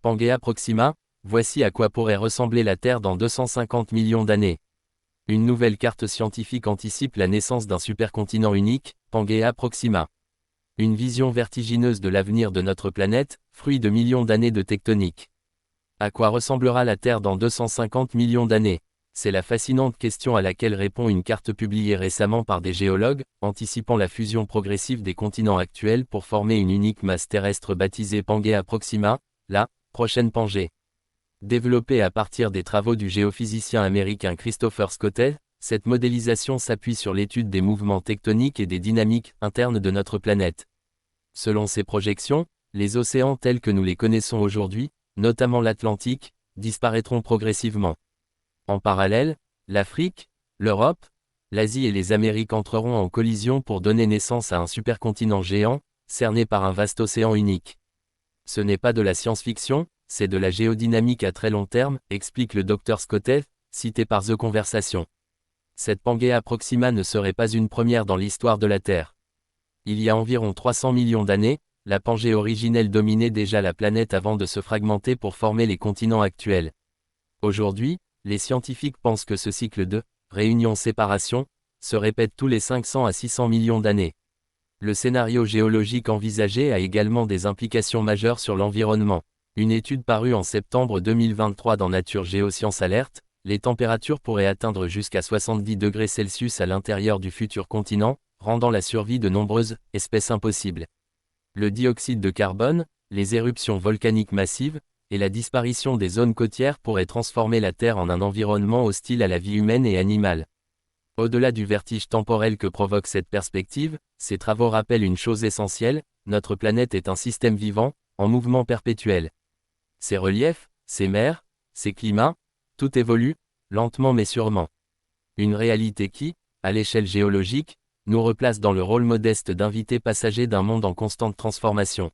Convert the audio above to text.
Pangea Proxima, voici à quoi pourrait ressembler la Terre dans 250 millions d'années. Une nouvelle carte scientifique anticipe la naissance d'un supercontinent unique, Pangea Proxima. Une vision vertigineuse de l'avenir de notre planète, fruit de millions d'années de tectonique. À quoi ressemblera la Terre dans 250 millions d'années? C'est la fascinante question à laquelle répond une carte publiée récemment par des géologues, anticipant la fusion progressive des continents actuels pour former une unique masse terrestre baptisée Pangea Proxima, la prochaine Pangée. Développée à partir des travaux du géophysicien américain Christopher Scottet, cette modélisation s'appuie sur l'étude des mouvements tectoniques et des dynamiques internes de notre planète. Selon ces projections, les océans tels que nous les connaissons aujourd'hui, notamment l'Atlantique, disparaîtront progressivement. En parallèle, l'Afrique, l'Europe, l'Asie et les Amériques entreront en collision pour donner naissance à un supercontinent géant, cerné par un vaste océan unique. Ce n'est pas de la science-fiction, c'est de la géodynamique à très long terme, explique le Dr Scottet, cité par The Conversation. Cette Pangea Proxima ne serait pas une première dans l'histoire de la Terre. Il y a environ 300 millions d'années, la Pangée originelle dominait déjà la planète avant de se fragmenter pour former les continents actuels. Aujourd'hui, les scientifiques pensent que ce cycle de réunion-séparation se répète tous les 500 à 600 millions d'années. Le scénario géologique envisagé a également des implications majeures sur l'environnement. Une étude parue en septembre 2023 dans Nature Geoscience alerte, les températures pourraient atteindre jusqu'à 70 degrés Celsius à l'intérieur du futur continent, rendant la survie de nombreuses espèces impossible. Le dioxyde de carbone, les éruptions volcaniques massives, et la disparition des zones côtières pourraient transformer la Terre en un environnement hostile à la vie humaine et animale. Au-delà du vertige temporel que provoque cette perspective, ces travaux rappellent une chose essentielle, notre planète est un système vivant, en mouvement perpétuel. Ses reliefs, ses mers, ses climats, tout évolue, lentement mais sûrement. Une réalité qui, à l'échelle géologique, nous replace dans le rôle modeste d'invités passagers d'un monde en constante transformation.